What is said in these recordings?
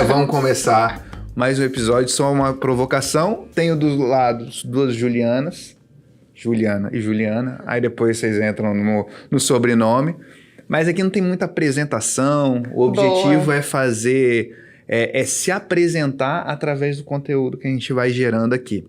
vamos começar mais um episódio, só uma provocação. Tenho dos lados duas Julianas, Juliana e Juliana, aí depois vocês entram no sobrenome. Mas aqui não tem muita apresentação, o objetivo é fazer, se apresentar através do conteúdo que a gente vai gerando aqui.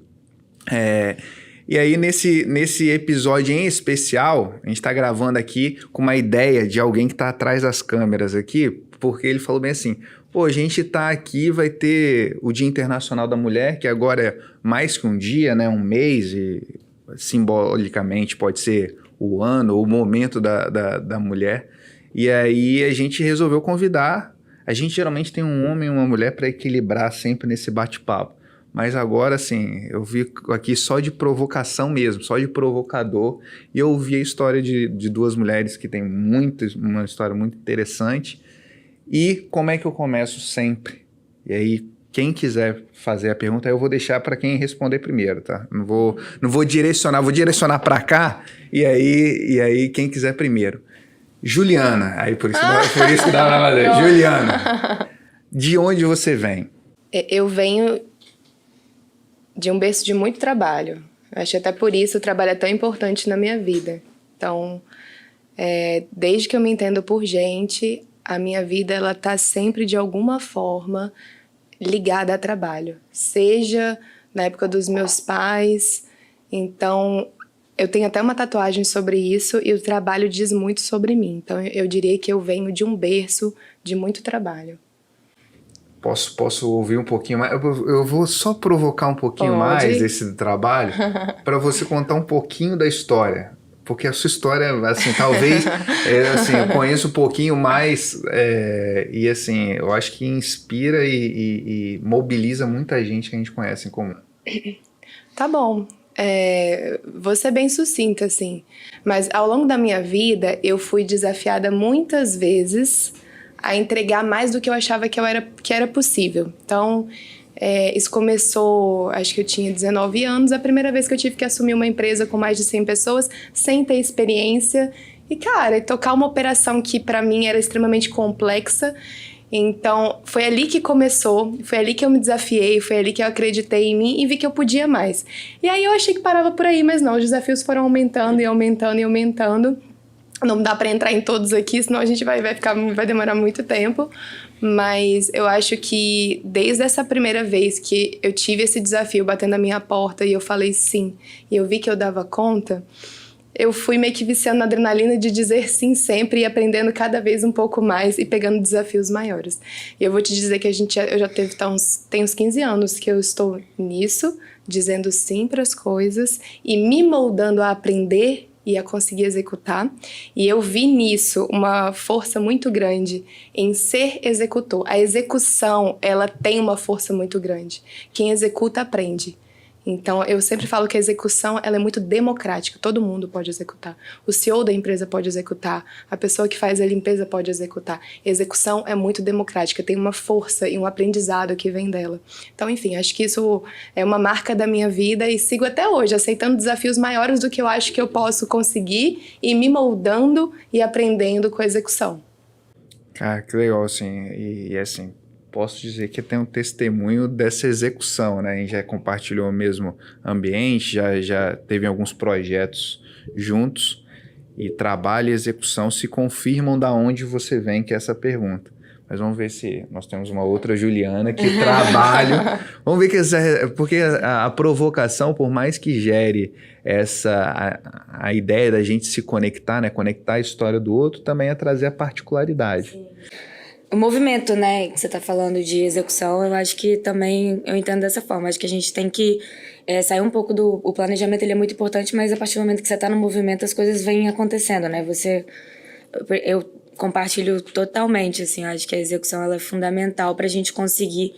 E aí, nesse episódio em especial, a gente está gravando aqui com uma ideia de alguém que está atrás das câmeras aqui, porque ele falou bem assim, pô, a gente está aqui, vai ter o Dia Internacional da Mulher, que agora é mais que um dia, né, um mês, e simbolicamente pode ser o ano ou o momento da mulher. E aí a gente resolveu convidar, a gente geralmente tem um homem e uma mulher para equilibrar sempre nesse bate-papo. Mas agora, assim, eu vi aqui só de provocação mesmo, só de provocador. E eu ouvi a história de duas mulheres que tem uma história muito interessante. E como é que eu começo sempre? E aí, quem quiser fazer a pergunta, eu vou deixar para quem responder primeiro, tá? Não vou direcionar, vou direcionar para cá. E aí, quem quiser primeiro. Juliana, aí por isso que dá pra fazer. Juliana, de onde você vem? Eu venho de um berço de muito trabalho. Acho que até por isso o trabalho é tão importante na minha vida. Então, desde que eu me entendo por gente, a minha vida ela tá sempre de alguma forma ligada a trabalho. Seja na época dos meus pais, então eu tenho até uma tatuagem sobre isso e o trabalho diz muito sobre mim. Então eu diria que eu venho de um berço de muito trabalho. Posso ouvir um pouquinho mais? Eu vou só provocar um pouquinho mais desse trabalho para você contar um pouquinho da história. Porque a sua história, assim, talvez, eu conheço um pouquinho mais e, assim, eu acho que inspira e mobiliza muita gente que a gente conhece em comum. Tá bom. Vou ser bem sucinta, assim. Mas ao longo da minha vida, eu fui desafiada muitas vezes a entregar mais do que eu achava que era possível. Então, isso começou, acho que eu tinha 19 anos, a primeira vez que eu tive que assumir uma empresa com mais de 100 pessoas, sem ter experiência. E, cara, tocar uma operação que pra mim era extremamente complexa. Então, foi ali que começou, foi ali que eu me desafiei, foi ali que eu acreditei em mim e vi que eu podia mais. E aí eu achei que parava por aí, mas não, os desafios foram aumentando e aumentando e aumentando. Não dá para entrar em todos aqui, senão a gente vai demorar muito tempo. Mas eu acho que desde essa primeira vez que eu tive esse desafio batendo a minha porta e eu falei sim, e eu vi que eu dava conta, eu fui meio que viciando na adrenalina de dizer sim sempre e aprendendo cada vez um pouco mais e pegando desafios maiores. E eu vou te dizer que eu já tem uns 15 anos que eu estou nisso, dizendo sim para as coisas e me moldando a aprender e a conseguir executar. E eu vi nisso uma força muito grande em ser executor. A execução, ela tem uma força muito grande. Quem executa, aprende. Então, eu sempre falo que a execução ela é muito democrática, todo mundo pode executar. O CEO da empresa pode executar, a pessoa que faz a limpeza pode executar. A execução é muito democrática, tem uma força e um aprendizado que vem dela. Então, enfim, acho que isso é uma marca da minha vida e sigo até hoje, aceitando desafios maiores do que eu acho que eu posso conseguir e me moldando e aprendendo com a execução. Cara, que legal, assim, e assim... Posso dizer que tem um testemunho dessa execução, né? A gente já compartilhou o mesmo ambiente, já teve alguns projetos juntos e trabalho e execução se confirmam da onde você vem, que é essa pergunta. Mas vamos ver se nós temos uma outra Juliana que trabalha. Vamos ver porque a provocação, por mais que gere a ideia da gente se conectar, né? Conectar a história do outro, também é trazer a particularidade. Sim. O movimento, né, que você está falando de execução, eu acho que também eu entendo dessa forma. Acho que a gente tem que sair um pouco do... O planejamento ele é muito importante, mas a partir do momento que você está no movimento, as coisas vêm acontecendo, né? Eu compartilho totalmente, assim, acho que a execução ela é fundamental para a gente conseguir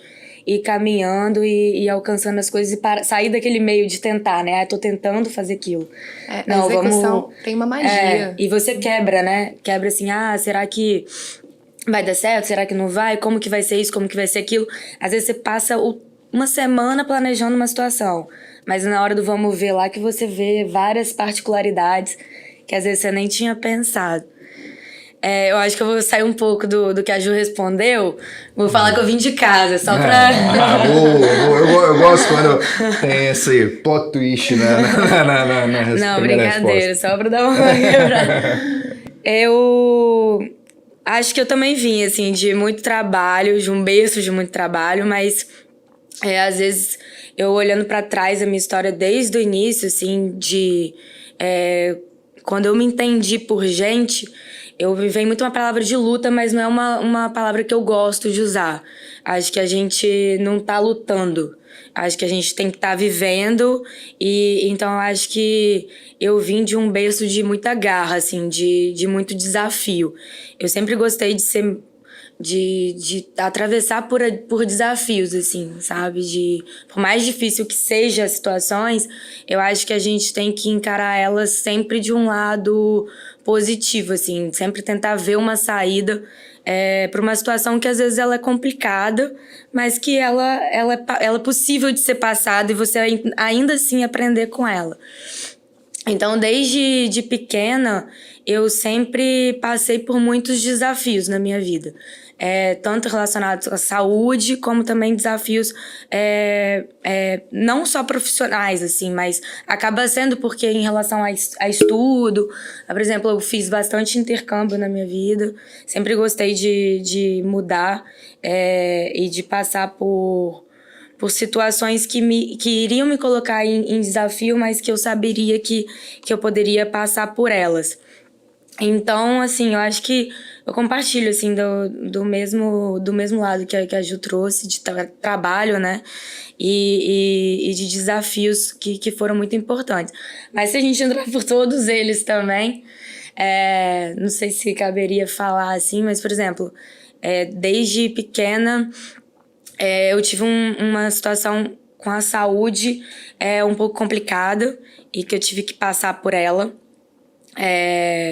ir caminhando e alcançando as coisas e sair daquele meio de tentar, né? Tô tentando fazer aquilo. Não, a execução tem uma magia. E você quebra, né? Quebra assim, será que vai dar certo? Será que não vai? Como que vai ser isso? Como que vai ser aquilo? Às vezes você passa uma semana planejando uma situação, mas na hora do vamos ver lá que você vê várias particularidades que às vezes você nem tinha pensado. eu acho que eu vou sair um pouco do que a Ju respondeu. Vou falar que eu vim de casa, só pra... Eu gosto quando tem esse plot twist na Não, primeira brincadeira, resposta. só pra dar uma quebrada. Eu acho que eu também vim, assim, de muito trabalho, de um berço de muito trabalho, mas às vezes eu olhando pra trás a minha história desde o início, assim, quando eu me entendi por gente, eu vem muito uma palavra de luta, mas não é uma palavra que eu gosto de usar. Acho que a gente não tá lutando. Acho que a gente tem que estar vivendo então eu acho que eu vim de um berço de muita garra, assim, de muito desafio. Eu sempre gostei de atravessar por desafios, assim, sabe? Por mais difícil que sejam as situações, eu acho que a gente tem que encarar elas sempre de um lado positivo, assim, sempre tentar ver uma saída para uma situação que às vezes ela é complicada, mas que ela é possível de ser passada e você ainda assim aprender com ela. Então, desde de pequena, eu sempre passei por muitos desafios na minha vida. Tanto relacionados à saúde, como também desafios não só profissionais, assim, mas acaba sendo porque em relação a estudo, por exemplo, eu fiz bastante intercâmbio na minha vida, sempre gostei de mudar e de passar por situações que iriam me colocar em desafio, mas que eu saberia que eu poderia passar por elas. Então, assim, eu acho que eu compartilho, assim, do mesmo lado que a Ju trouxe, de trabalho, né? E de desafios que foram muito importantes. Mas se a gente entrar por todos eles também, não sei se caberia falar assim, mas, por exemplo, desde pequena, eu tive uma situação com a saúde um pouco complicada e que eu tive que passar por ela.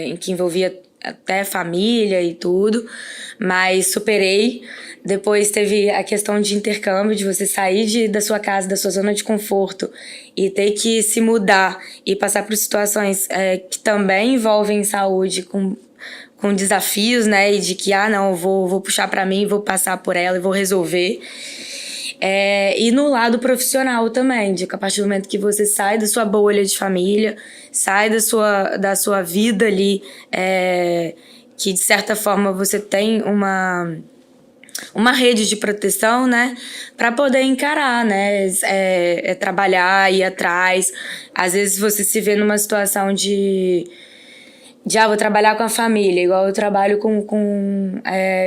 Em que envolvia até família e tudo, mas superei. Depois teve a questão de intercâmbio, de você sair da sua casa, da sua zona de conforto e ter que se mudar e passar por situações que também envolvem saúde, com desafios, né? E de que, não, eu vou puxar pra mim, vou passar por ela e vou resolver. E no lado profissional também, de que a partir do momento que você sai da sua bolha de família, sai da sua vida ali, que de certa forma você tem uma rede de proteção, né, para poder encarar, né, trabalhar, ir atrás. Às vezes você se vê numa situação de vou trabalhar com a família, igual eu trabalho com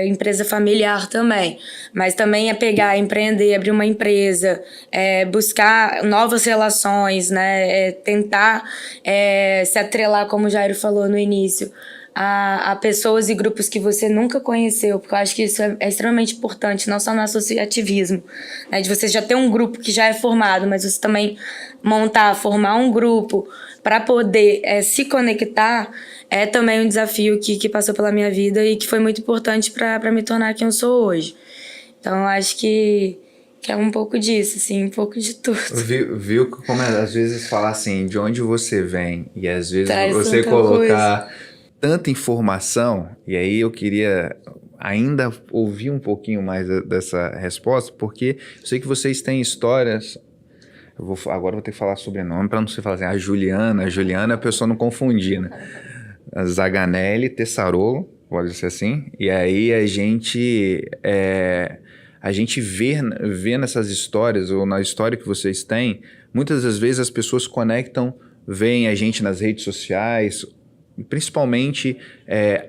empresa familiar também. Mas também pegar, empreender, abrir uma empresa, buscar novas relações, né? Tentar se atrelar, como o Jairo falou no início, a pessoas e grupos que você nunca conheceu, porque eu acho que isso é extremamente importante, não só no associativismo, né? De você já ter um grupo que já é formado, mas você também formar um grupo para poder se conectar, também um desafio que passou pela minha vida e que foi muito importante para me tornar quem eu sou hoje. Então, eu acho que é um pouco disso, assim, um pouco de tudo. Viu como às vezes falar assim, de onde você vem, e às vezes Traz você tanta colocar tanta informação, e aí eu queria ainda ouvir um pouquinho mais dessa resposta, porque eu sei que vocês têm histórias. Agora vou ter que falar sobrenome para não se falar assim, a Juliana, a pessoa não confundir, né? A Zaganelli Tessarolo, pode ser assim, e aí a gente vê nessas histórias, ou na história que vocês têm, muitas das vezes as pessoas conectam, veem a gente nas redes sociais, principalmente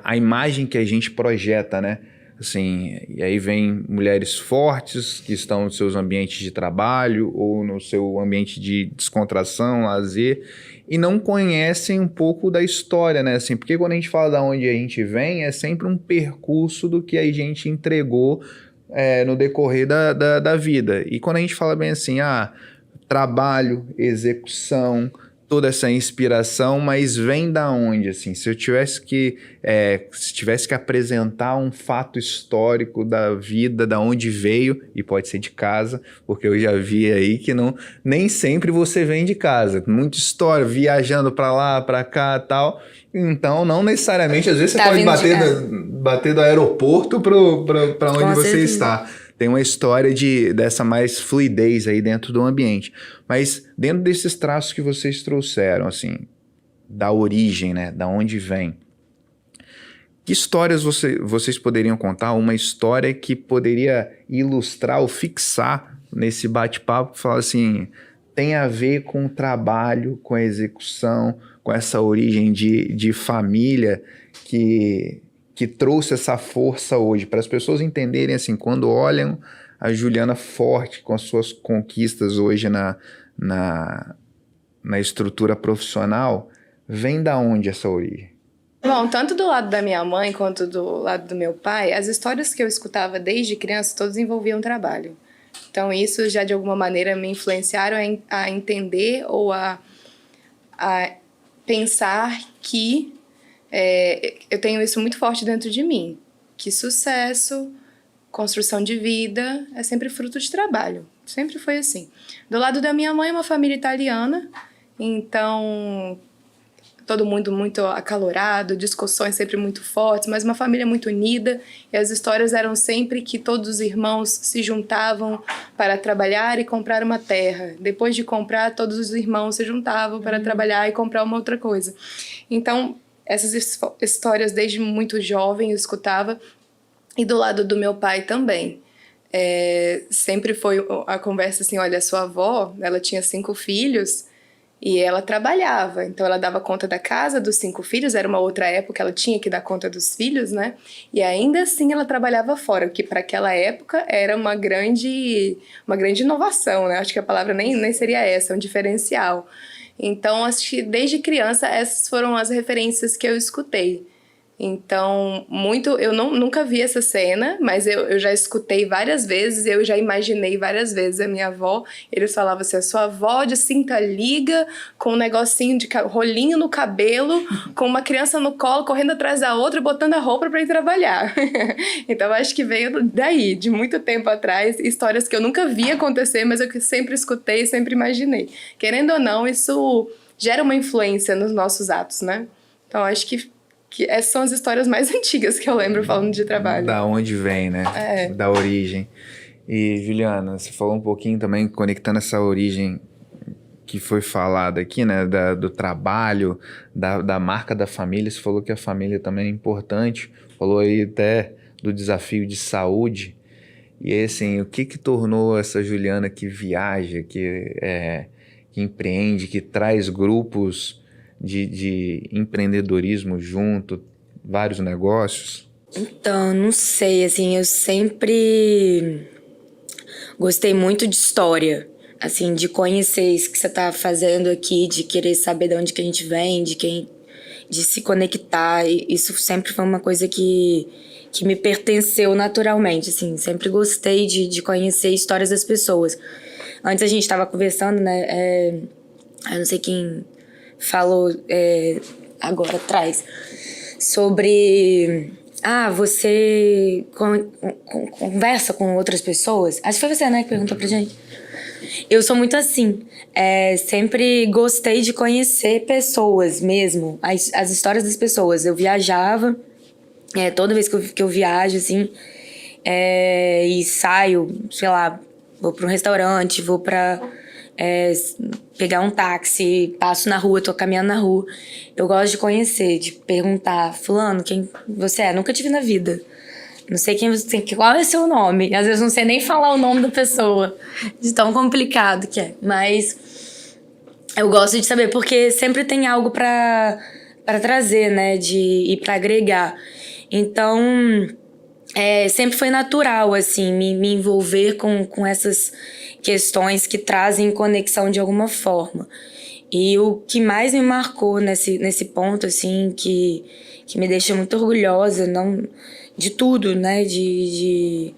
a imagem que a gente projeta, né? Assim, e aí vem mulheres fortes que estão nos seus ambientes de trabalho ou no seu ambiente de descontração, lazer, e não conhecem um pouco da história, né? Assim, porque quando a gente fala de onde a gente vem, é sempre um percurso do que a gente entregou no decorrer da vida. E quando a gente fala bem assim, trabalho, execução, toda essa inspiração, mas vem da onde, assim? Se eu tivesse que, se tivesse que apresentar um fato histórico da vida, da onde veio, e pode ser de casa, porque eu já vi aí que nem sempre você vem de casa. Muita história, viajando para lá, para cá e tal. Então, não necessariamente, às vezes você pode bater do aeroporto para onde você está. Tem uma história dessa mais fluidez aí dentro do ambiente. Mas dentro desses traços que vocês trouxeram, assim, da origem, né? Da onde vem. Que histórias vocês poderiam contar? Uma história que poderia ilustrar ou fixar nesse bate-papo, falar assim, tem a ver com o trabalho, com a execução, com essa origem de família que trouxe essa força hoje, para as pessoas entenderem, assim, quando olham a Juliana forte com as suas conquistas hoje na estrutura profissional, vem da onde essa origem? Bom, tanto do lado da minha mãe quanto do lado do meu pai, as histórias que eu escutava desde criança, todas envolviam trabalho. Então, isso já de alguma maneira me influenciaram a entender ou a pensar que eu tenho isso muito forte dentro de mim, que sucesso, construção de vida é sempre fruto de trabalho, sempre foi assim. Do lado da minha mãe, uma família italiana, então todo mundo muito acalorado, discussões sempre muito fortes, mas uma família muito unida, e as histórias eram sempre que todos os irmãos se juntavam para trabalhar e comprar uma terra. Depois de comprar, todos os irmãos se juntavam para trabalhar e comprar uma outra coisa. Então, essas histórias desde muito jovem eu escutava, e do lado do meu pai também. Sempre foi a conversa assim, olha, sua avó, ela tinha 5 filhos e ela trabalhava, então ela dava conta da casa dos 5 filhos, era uma outra época, ela tinha que dar conta dos filhos, né? E ainda assim ela trabalhava fora, o que para aquela época era uma grande inovação, né? Acho que a palavra nem seria essa, é um diferencial. Então, acho que desde criança essas foram as referências que eu escutei. Então, eu nunca vi essa cena, mas eu já escutei várias vezes, eu já imaginei várias vezes a minha avó. Eles falavam assim, a sua avó de cinta liga, com um negocinho de rolinho no cabelo, com uma criança no colo, correndo atrás da outra, botando a roupa para ir trabalhar. Então, acho que veio daí, de muito tempo atrás, histórias que eu nunca vi acontecer, mas eu sempre escutei, sempre imaginei. Querendo ou não, isso gera uma influência nos nossos atos, né? Então, acho que essas são as histórias mais antigas que eu lembro falando de trabalho. Da onde vem, né? Da origem. E, Juliana, você falou um pouquinho também, conectando essa origem que foi falada aqui, né? Do trabalho, da marca da família. Você falou que a família também é importante. Falou aí até do desafio de saúde. E aí, assim, o que tornou essa Juliana que viaja, que empreende, que traz grupos de empreendedorismo junto, vários negócios? Então, não sei, assim, eu sempre gostei muito de história, assim, de conhecer isso que você tá fazendo aqui, de querer saber de onde que a gente vem, de se conectar, e isso sempre foi uma coisa que me pertenceu naturalmente, assim, sempre gostei de conhecer histórias das pessoas. Antes a gente tava conversando, né, eu não sei quem falou agora atrás sobre você conversa com outras pessoas. Acho que foi você, né, que perguntou pra gente. Eu sou muito assim, sempre gostei de conhecer pessoas mesmo, as histórias das pessoas. Eu viajava, toda vez que eu viajo assim, e saio, sei lá, vou pra um restaurante, vou pra pegar um táxi, passo na rua, tô caminhando na rua. Eu gosto de conhecer, de perguntar, fulano, quem você é? Nunca te vi na vida. Não sei qual é o seu nome. Às vezes não sei nem falar o nome da pessoa, de tão complicado que é. Mas eu gosto de saber, porque sempre tem algo pra trazer, né? E pra agregar. Então, sempre foi natural, assim, me envolver com essas questões que trazem conexão de alguma forma. E o que mais me marcou nesse ponto, assim, que me deixa muito orgulhosa, não de tudo, né, e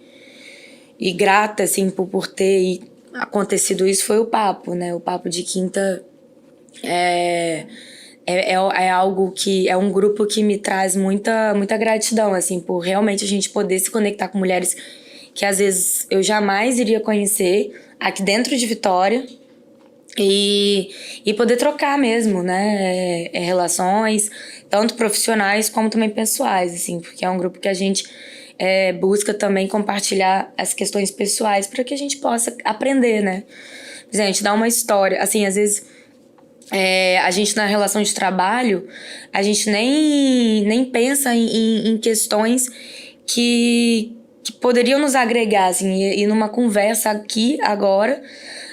grata, assim, por ter acontecido isso, foi o papo, né, o papo de quinta é algo que é um grupo que me traz muita gratidão, assim, por realmente a gente poder se conectar com mulheres que às vezes eu jamais iria conhecer aqui dentro de Vitória e poder trocar mesmo, né, relações, tanto profissionais como também pessoais, assim, porque é um grupo que a gente busca também compartilhar as questões pessoais para que a gente possa aprender, né. Por exemplo, a gente dá uma história, assim, às vezes a gente na relação de trabalho, a gente nem pensa em questões que poderiam nos agregar, assim, e numa conversa aqui, agora,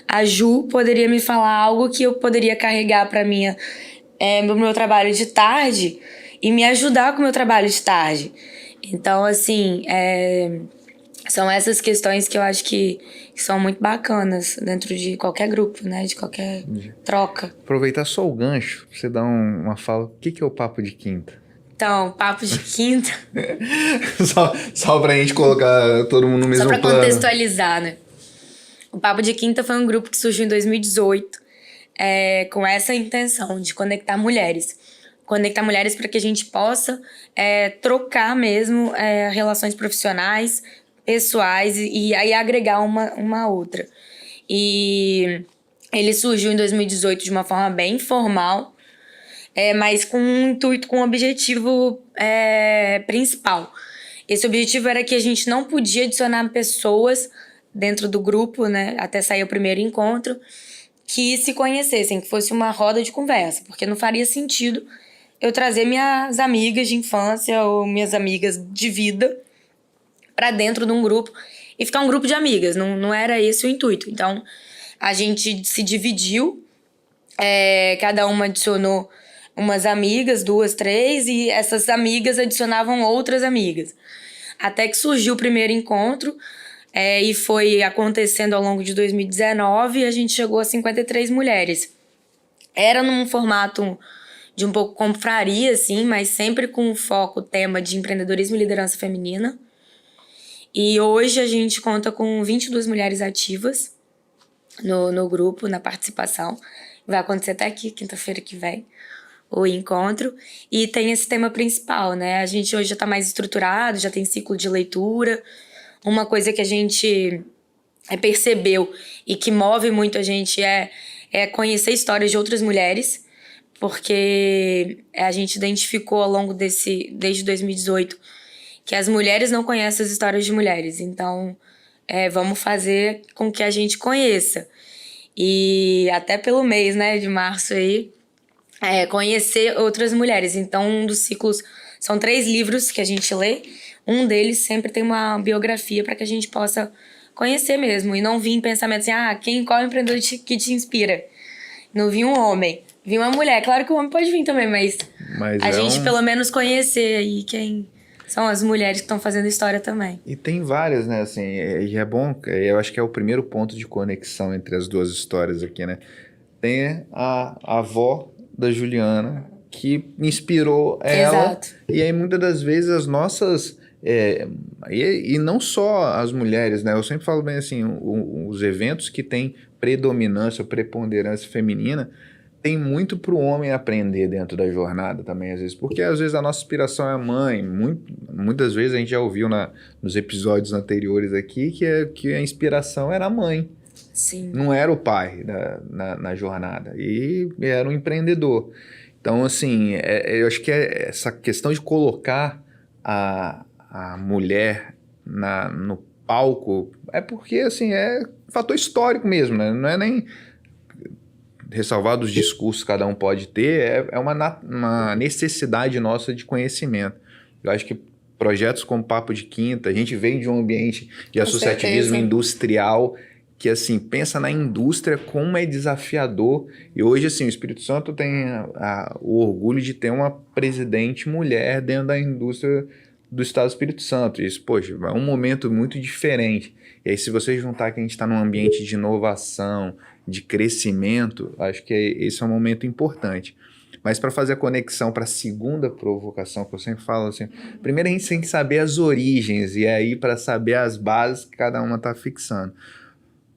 a Ju poderia me falar algo que eu poderia carregar para meu trabalho de tarde e me ajudar com o meu trabalho de tarde. Então, assim, são essas questões que eu acho que são muito bacanas dentro de qualquer grupo, né? De qualquer troca. Aproveitar só o gancho, você dá uma fala. O que é o Papo de Quinta? Então, Papo de Quinta... só pra gente colocar todo mundo no mesmo plano. Só pra contextualizar, né? O Papo de Quinta foi um grupo que surgiu em 2018 com essa intenção de conectar mulheres. Conectar mulheres para que a gente possa trocar mesmo relações profissionais, pessoais e aí agregar uma outra. E ele surgiu em 2018 de uma forma bem informal, mas com um intuito, com um objetivo principal. Esse objetivo era que a gente não podia adicionar pessoas dentro do grupo, né, até sair o primeiro encontro, que se conhecessem, que fosse uma roda de conversa, porque não faria sentido eu trazer minhas amigas de infância ou minhas amigas de vida para dentro de um grupo e ficar um grupo de amigas. Não era esse o intuito. Então, a gente se dividiu, cada uma adicionou umas amigas, 2, 3, e essas amigas adicionavam outras amigas. Até que surgiu o primeiro encontro, e foi acontecendo ao longo de 2019, e a gente chegou a 53 mulheres. Era num formato de um pouco confraria, assim, mas sempre com o foco, o tema de empreendedorismo e liderança feminina. E hoje a gente conta com 22 mulheres ativas no grupo, na participação. Vai acontecer até aqui, quinta-feira que vem, o encontro. E tem esse tema principal, né? A gente hoje já está mais estruturado, já tem ciclo de leitura. Uma coisa que a gente percebeu e que move muito a gente é conhecer histórias de outras mulheres, porque a gente identificou ao longo desde 2018, que as mulheres não conhecem as histórias de mulheres. Então, vamos fazer com que a gente conheça. E até pelo mês, né, de março aí, conhecer outras mulheres. Então, um dos ciclos... São 3 livros que a gente lê. Um deles sempre tem uma biografia para que a gente possa conhecer mesmo. E não vir em pensamento assim, qual é o empreendedor que te inspira? Não vi um homem, vi uma mulher. Claro que o homem pode vir também, mas a gente pelo menos conhecer aí quem são as mulheres que estão fazendo história também. E tem várias, né, assim, e é bom, eu acho que é o primeiro ponto de conexão entre as duas histórias aqui, né? Tem a avó da Juliana, que inspirou ela. Exato. E aí, muitas das vezes, as nossas... e não só as mulheres, né? Eu sempre falo bem assim, os eventos que têm predominância, preponderância feminina, tem muito para o homem aprender dentro da jornada também, às vezes. Porque, às vezes, a nossa inspiração é a mãe. Muitas vezes a gente já ouviu nos episódios anteriores aqui que a inspiração era a mãe. Sim. Não era o pai na jornada. E era um empreendedor. Então, assim, eu acho que essa questão de colocar a mulher no palco porque, assim, é fator histórico mesmo, né? Não é nem ressalvar dos discursos que cada um pode ter, é uma necessidade nossa de conhecimento. Eu acho que projetos como Papo de Quinta, a gente vem de um ambiente de associativismo industrial que, assim, pensa na indústria como é desafiador. E hoje, assim, o Espírito Santo tem o orgulho de ter uma presidente mulher dentro da indústria do Estado do Espírito Santo. Isso, poxa, é um momento muito diferente. E aí, se você juntar que a gente está num ambiente de inovação, de crescimento, acho que esse é um momento importante. Mas para fazer a conexão para a segunda provocação, que eu sempre falo assim, primeiro a gente tem que saber as origens, e aí para saber as bases que cada uma está fixando.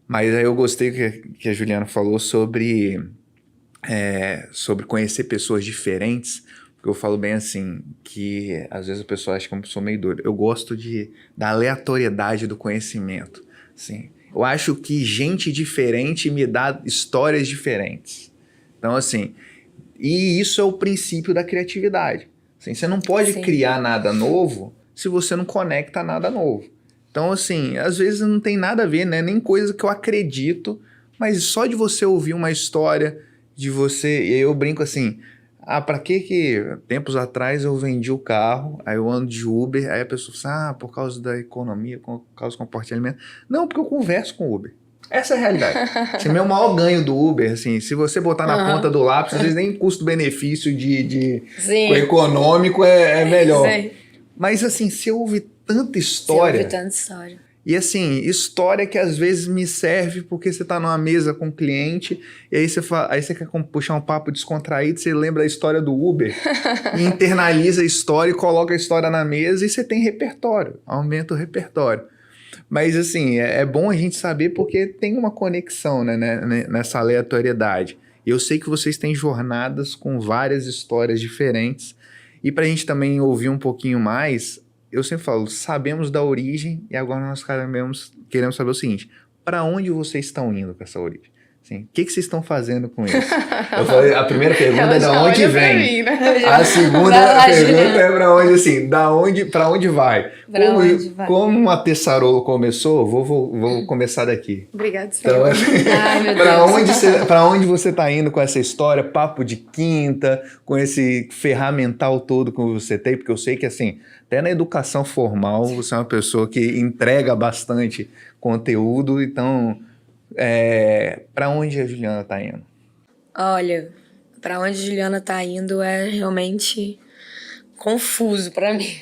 Mas aí eu gostei que a Juliana falou sobre sobre conhecer pessoas diferentes, porque eu falo bem assim, que às vezes a pessoa acha que eu sou meio doido. Eu gosto da aleatoriedade do conhecimento, assim. Eu acho que gente diferente me dá histórias diferentes. Então, assim, e isso é o princípio da criatividade. Assim, você não pode criar nada novo se você não conecta nada novo. Então, assim, às vezes não tem nada a ver, né? Nem coisa que eu acredito, mas só de você ouvir uma história de você... E aí eu brinco assim, pra que tempos atrás eu vendi o carro, aí eu ando de Uber, aí a pessoa fala, por causa da economia, por causa do compartilhamento. Não, porque eu converso com o Uber. Essa é a realidade. Esse é o meu maior ganho do Uber, assim, se você botar na ponta do lápis, às vezes nem custo-benefício de econômico é melhor. Sim. Mas assim, você ouve tanta história. Você ouve tanta história. E assim, história que às vezes me serve porque você tá numa mesa com um cliente e aí você quer puxar um papo descontraído, você lembra a história do Uber e internaliza a história e coloca a história na mesa e você tem repertório, aumenta o repertório. Mas assim, é bom a gente saber porque tem uma conexão, né, nessa aleatoriedade. E eu sei que vocês têm jornadas com várias histórias diferentes. E para a gente também ouvir um pouquinho mais, eu sempre falo, sabemos da origem e agora nós queremos saber o seguinte, para onde vocês estão indo com essa origem? Assim, o que vocês estão fazendo com isso? Eu falei, a primeira pergunta é da onde vem. Mim, né? A segunda pergunta é para onde, assim, para onde vai? Como a Tessarolo começou, vou começar daqui. Obrigada, senhor. Então, para onde você está indo com essa história, papo de quinta, com esse ferramental todo que você tem? Porque eu sei que, assim, até na educação formal, você é uma pessoa que entrega bastante conteúdo, então... para onde a Juliana está indo? Olha, para onde a Juliana está indo é realmente confuso para mim.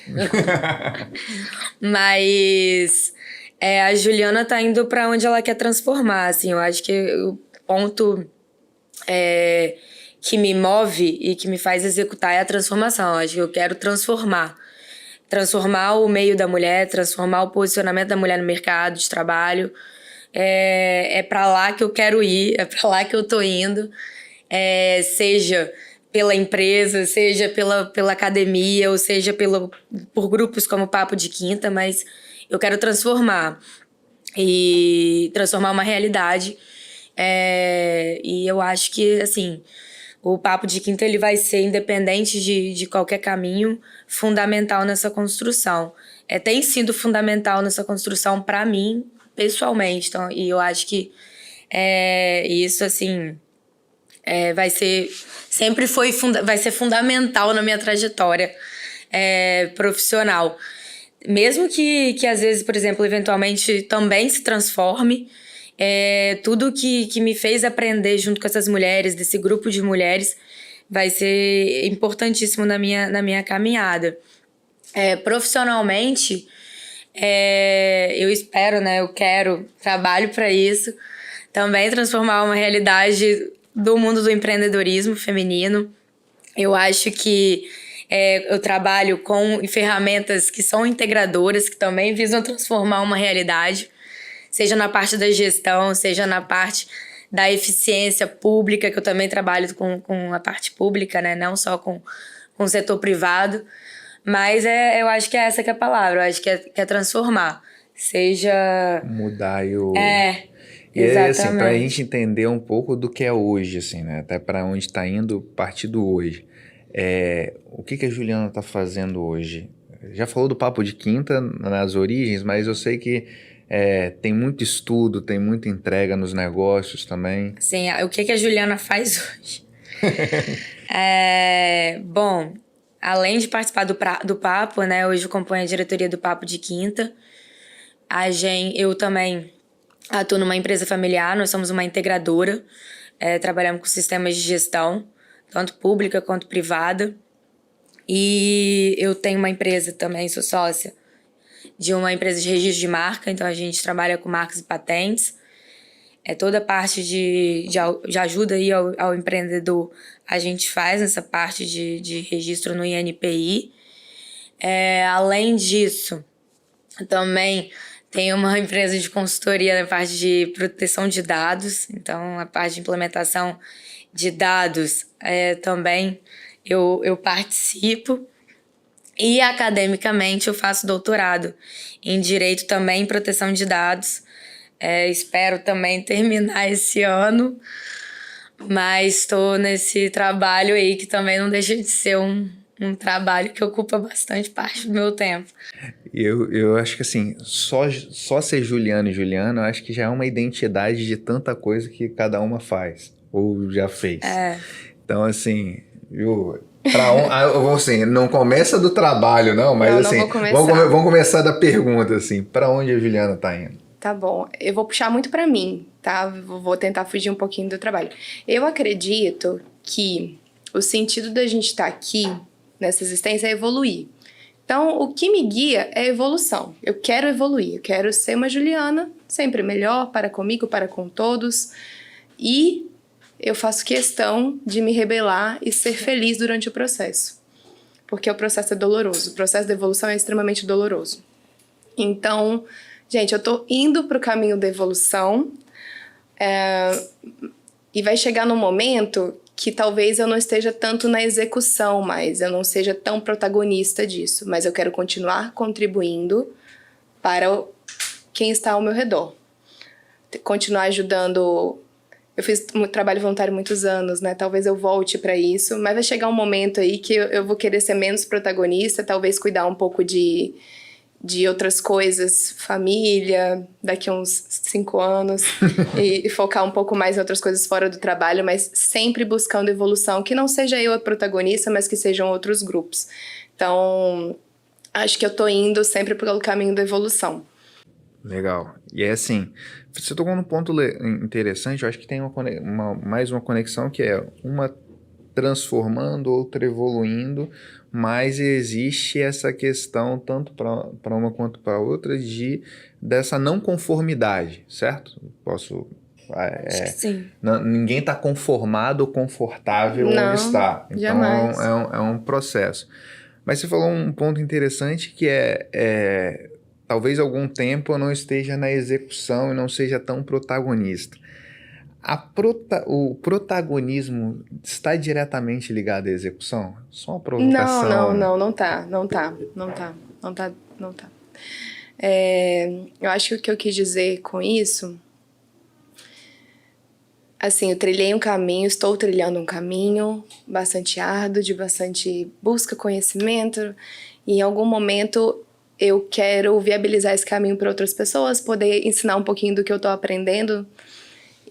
Mas a Juliana está indo para onde ela quer transformar. Assim, eu acho que o ponto que me move e que me faz executar é a transformação. Eu acho que eu quero transformar o meio da mulher, transformar o posicionamento da mulher no mercado de trabalho. É para lá que eu quero ir, é para lá que eu tô indo, seja pela empresa, seja pela academia, ou seja por grupos como Papo de Quinta, mas eu quero transformar uma realidade. E eu acho que, assim, o Papo de Quinta ele vai ser, independente de qualquer caminho, fundamental nessa construção. Tem sido fundamental nessa construção para mim, pessoalmente. Então, e eu acho que isso, assim, vai ser fundamental na minha trajetória profissional. Mesmo que às vezes, por exemplo, eventualmente também se transforme, tudo que me fez aprender junto com essas mulheres, desse grupo de mulheres, vai ser importantíssimo na minha caminhada. Profissionalmente, eu espero, né? Eu quero, trabalho para isso, também transformar uma realidade do mundo do empreendedorismo feminino. Eu acho que eu trabalho com ferramentas que são integradoras, que também visam transformar uma realidade, seja na parte da gestão, seja na parte da eficiência pública, que eu também trabalho com a parte pública, né? Não só com o setor privado. Mas eu acho que essa que é a palavra, eu acho que é transformar. Seja... Mudar e exatamente. assim, pra gente entender um pouco do que é hoje, assim, né? Até para onde está indo partir do hoje. O que a Juliana está fazendo hoje? Já falou do Papo de Quinta nas origens, mas eu sei que tem muito estudo, tem muita entrega nos negócios também. Sim, o que a Juliana faz hoje? Bom... Além de participar do Papo, né? Hoje eu componho a diretoria do Papo de Quinta. Eu também atuo numa empresa familiar, nós somos uma integradora. Trabalhamos com sistemas de gestão, tanto pública quanto privada. E eu tenho uma empresa também, sou sócia de uma empresa de registro de marca, então a gente trabalha com marcas e patentes. Toda a parte de ajuda aí ao empreendedor, a gente faz essa parte de registro no INPI. Além disso, também Tenho uma empresa de consultoria na parte de proteção de dados, então a parte de implementação de dados também eu participo. E academicamente eu faço doutorado em Direito também em Proteção de Dados. Espero também terminar esse ano, mas estou nesse trabalho aí que também não deixa de ser um trabalho que ocupa bastante parte do meu tempo. Eu acho que assim, só ser Juliano e Juliana, eu acho que já é uma identidade de tanta coisa que cada uma faz, ou já fez. Então, assim, eu vou assim, não começa do trabalho, não, mas assim, vamos começar da pergunta, assim, para onde a Juliana tá indo? Tá bom, eu vou puxar muito para mim, tá? Vou tentar fugir um pouquinho do trabalho. Eu acredito que o sentido da gente estar aqui nessa existência é evoluir. Então, o que me guia é a evolução. Eu quero evoluir, eu quero ser uma Juliana sempre melhor para comigo, para com todos. E eu faço questão de me rebelar e ser feliz durante o processo. Porque o processo é doloroso. O processo de evolução é extremamente doloroso. Então, gente, eu tô indo pro caminho da evolução. E vai chegar num momento que talvez eu não esteja tanto na execução mais, eu não seja tão protagonista disso, mas eu quero continuar contribuindo para quem está ao meu redor. Continuar ajudando. Eu fiz trabalho voluntário muitos anos, né? Talvez eu volte para isso, mas vai chegar um momento aí que eu vou querer ser menos protagonista, talvez cuidar um pouco de outras coisas, família, daqui a uns 5 anos, e focar um pouco mais em outras coisas fora do trabalho, mas sempre buscando evolução, que não seja eu a protagonista, mas que sejam outros grupos. Então, acho que eu tô indo sempre pelo caminho da evolução. Legal. E é assim, você tocou num ponto interessante, eu acho que tem mais uma conexão, que é uma transformando, outra evoluindo, mas existe essa questão, tanto para uma quanto para outra, dessa não conformidade, certo? Acho que sim. Ninguém está conformado ou confortável não, onde está. Então jamais. É um processo. Mas você falou um ponto interessante que talvez algum tempo eu não esteja na execução e não seja tão protagonista. O protagonismo está diretamente ligado à execução? Só uma provocação. Não tá. Eu acho que o que eu quis dizer com isso, assim, eu trilhei um caminho, estou trilhando um caminho bastante árduo, de bastante busca, conhecimento, e em algum momento eu quero viabilizar esse caminho para outras pessoas, poder ensinar um pouquinho do que eu estou aprendendo.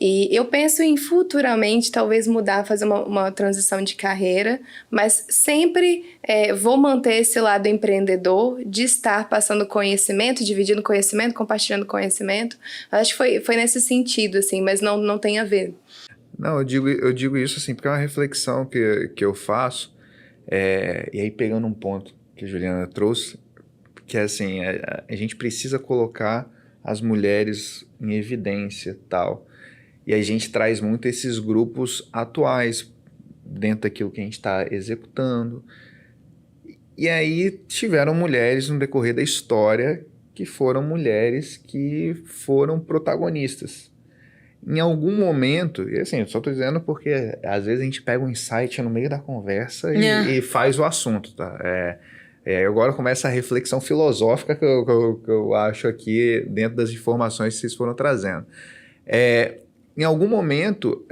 E eu penso em futuramente talvez mudar, fazer uma transição de carreira, mas sempre vou manter esse lado empreendedor de estar passando conhecimento, dividindo conhecimento, compartilhando conhecimento. Acho que foi nesse sentido, assim, mas não tem a ver. Não, eu digo isso assim, porque é uma reflexão que eu faço, e aí pegando um ponto que a Juliana trouxe, que é assim, a gente precisa colocar as mulheres em evidência, tal. E a gente traz muito esses grupos atuais dentro daquilo que a gente está executando. E aí tiveram mulheres no decorrer da história que foram mulheres que foram protagonistas. Em algum momento, e assim, eu só estou dizendo porque às vezes a gente pega um insight no meio da conversa e faz o assunto, tá? Agora começa a reflexão filosófica que eu acho aqui dentro das informações que vocês foram trazendo. Em algum momento,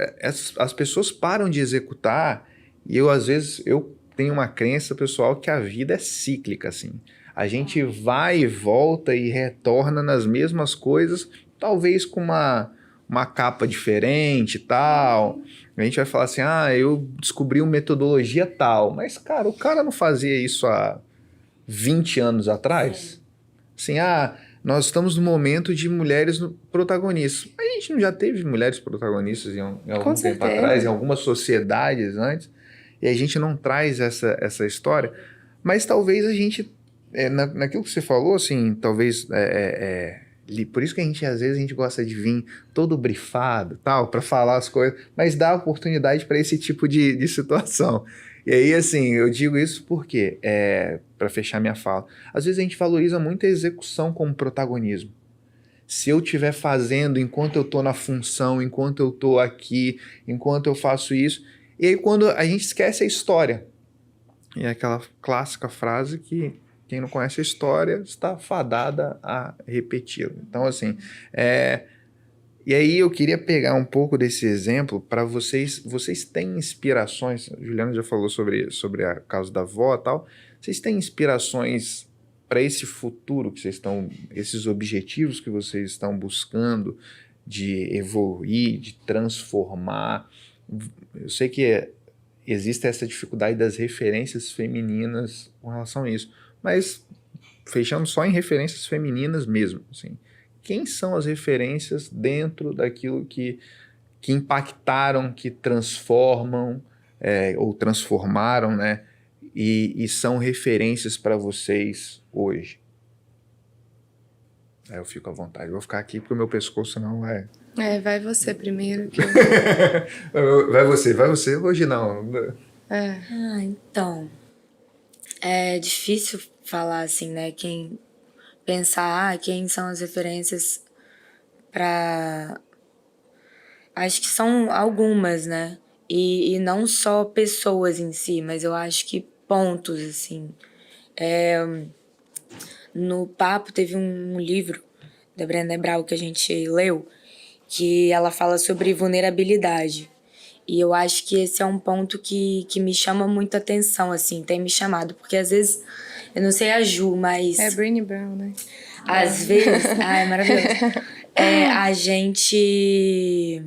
as pessoas param de executar e às vezes, eu tenho uma crença, pessoal, que a vida é cíclica, assim. A gente vai e volta e retorna nas mesmas coisas, talvez com uma capa diferente e tal. A gente vai falar assim, eu descobri uma metodologia tal. Mas, cara, o cara não fazia isso há 20 anos atrás? Assim, nós estamos no momento de mulheres protagonistas. A gente não já teve mulheres protagonistas em algum tempo atrás, em algumas sociedades antes, e a gente não traz essa história. Mas talvez a gente, naquilo que você falou, assim, talvez, por isso que às vezes a gente gosta de vir todo brifado, tal, para falar as coisas, mas dá oportunidade para esse tipo de situação. E aí, assim, eu digo isso porque, para fechar minha fala, às vezes a gente valoriza muito a execução como protagonismo. se eu estiver fazendo enquanto eu estou na função, enquanto eu estou aqui, enquanto eu faço isso. E aí quando a gente esquece a história, e é aquela clássica frase que quem não conhece a história está fadada a repeti-la. Então, assim, e aí eu queria pegar um pouco desse exemplo para vocês. Vocês têm inspirações, a Juliana já falou sobre a causa da avó e tal, vocês têm inspirações para esse futuro que vocês estão, esses objetivos que vocês estão buscando de evoluir, de transformar? Eu sei que existe essa dificuldade das referências femininas com relação a isso, mas fechando só em referências femininas mesmo, assim, quem são as referências dentro daquilo que impactaram, que transformam, ou transformaram, né, e são referências para vocês hoje? Eu fico à vontade, eu vou ficar aqui porque o meu pescoço não vai... Vai você primeiro. Que vai você, hoje não. Então, é difícil falar assim, né, pensar quem são as referências para... Acho que são algumas, né, e não só pessoas em si, mas eu acho que pontos, assim. No Papo teve um livro da Brené Brown que a gente leu, que ela fala sobre vulnerabilidade. E eu acho que esse é um ponto que me chama muita atenção, assim, tem me chamado. Porque às vezes, eu não sei a Ju, mas... É Brené Brown, né? Às vezes... é maravilhoso. A gente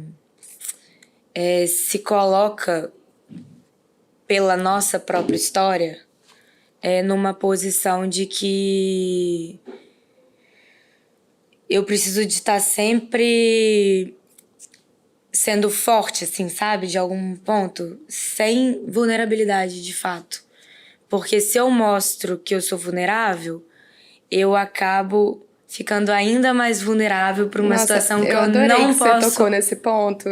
se coloca pela nossa própria história numa posição de que eu preciso de estar sempre sendo forte, assim, sabe? De algum ponto, sem vulnerabilidade, de fato. Porque se eu mostro que eu sou vulnerável, eu acabo ficando ainda mais vulnerável para uma situação que eu não posso... Você tocou nesse ponto.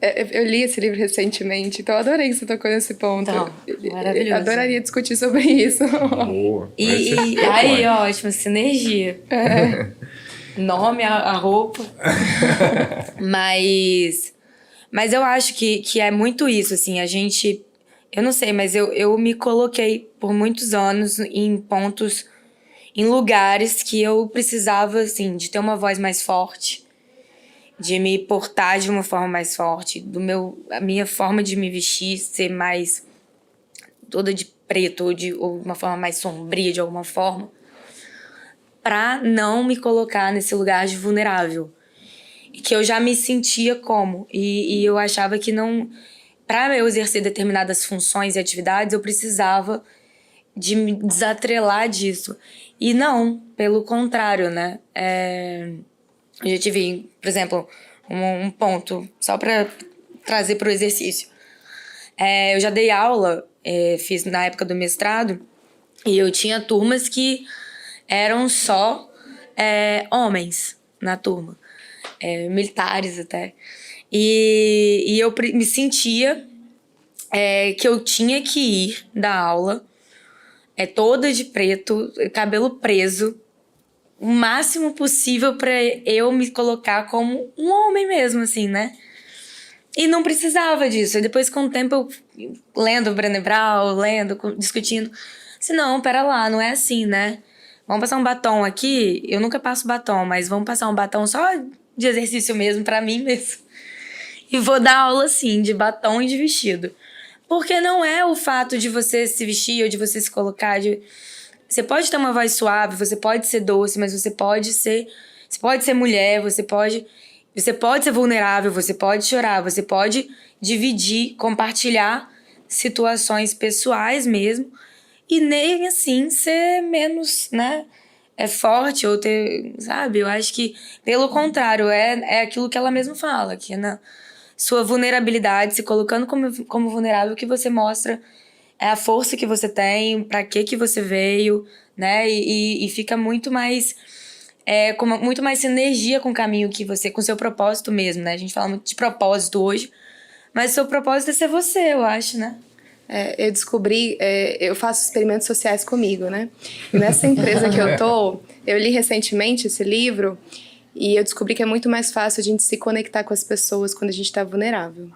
Eu li esse livro recentemente, então eu adorei que você tocou nesse ponto. Então, maravilhoso. Eu adoraria discutir sobre isso. Boa. Aí, ótimo, sinergia. Nome, a roupa. Mas eu acho que é muito isso, assim, a gente... Eu não sei, mas eu me coloquei por muitos anos em pontos, em lugares que eu precisava, assim, de ter uma voz mais forte, de me portar de uma forma mais forte, a minha forma de me vestir ser mais toda de preto ou uma forma mais sombria de alguma forma, pra não me colocar nesse lugar de vulnerável, que eu já me sentia como, e eu achava que não, para eu exercer determinadas funções e atividades, eu precisava de me desatrelar disso, e não, pelo contrário, né, eu já tive, por exemplo, um ponto, só para trazer para o exercício. Eu já dei aula, fiz na época do mestrado, e eu tinha turmas que eram só homens na turma, militares até. E eu me sentia que eu tinha que ir dar aula, toda de preto, cabelo preso, o máximo possível para eu me colocar como um homem mesmo, assim, né? E não precisava disso. E depois, com o tempo, eu lendo Brené Brown, discutindo, assim, não, pera lá, não é assim, né? Vamos passar um batom aqui? Eu nunca passo batom, mas vamos passar um batom só de exercício mesmo, pra mim mesmo. E vou dar aula, assim, de batom e de vestido. Porque não é o fato de você se vestir ou de você se colocar... Você pode ter uma voz suave, você pode ser doce, mas você pode ser mulher, você pode ser vulnerável, você pode chorar, você pode dividir, compartilhar situações pessoais mesmo, e nem assim ser menos, né, forte ou ter, sabe? Eu acho que, pelo contrário, é aquilo que ela mesma fala, que na sua vulnerabilidade, se colocando como vulnerável, que você mostra a força que você tem, pra que você veio, né? E fica muito mais... com muito mais sinergia com o caminho que você... Com o seu propósito mesmo, né? A gente fala muito de propósito hoje, mas o seu propósito é ser você, eu acho, né? Eu descobri, eu faço experimentos sociais comigo, né? E nessa empresa que eu li recentemente esse livro e eu descobri que é muito mais fácil a gente se conectar com as pessoas quando a gente está vulnerável.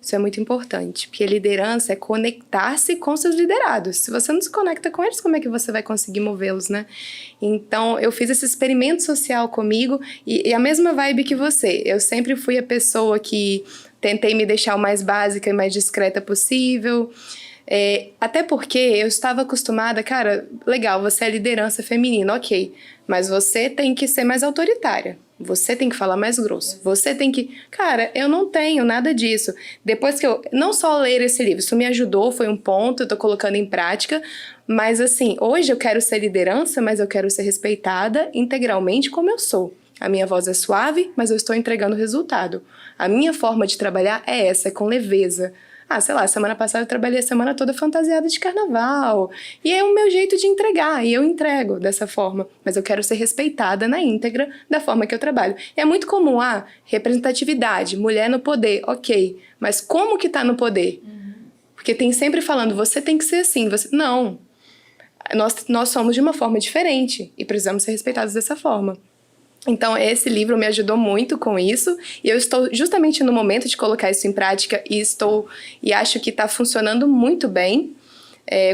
Isso é muito importante, porque liderança é conectar-se com seus liderados. Se você não se conecta com eles, como é que você vai conseguir movê-los, né? Então, eu fiz esse experimento social comigo e a mesma vibe que você. Eu sempre fui a pessoa que tentei me deixar o mais básica e mais discreta possível. Até porque eu estava acostumada, cara, legal, você é liderança feminina, ok, mas você tem que ser mais autoritária. Você tem que falar mais grosso. Você tem que... Cara, eu não tenho nada disso. Depois que eu... Não só ler esse livro, isso me ajudou, foi um ponto, eu tô colocando em prática. Mas assim, hoje eu quero ser liderança, mas eu quero ser respeitada integralmente como eu sou. A minha voz é suave, mas eu estou entregando resultado. A minha forma de trabalhar é essa, é com leveza. Sei lá, semana passada eu trabalhei a semana toda fantasiada de carnaval. E é o meu jeito de entregar, e eu entrego dessa forma. Mas eu quero ser respeitada na íntegra da forma que eu trabalho. E é muito comum, representatividade, mulher no poder, ok. Mas como que tá no poder? Porque tem sempre falando, você tem que ser assim. Não, nós somos de uma forma diferente e precisamos ser respeitados dessa forma. Então, esse livro me ajudou muito com isso, e eu estou justamente no momento de colocar isso em prática e acho que está funcionando muito bem.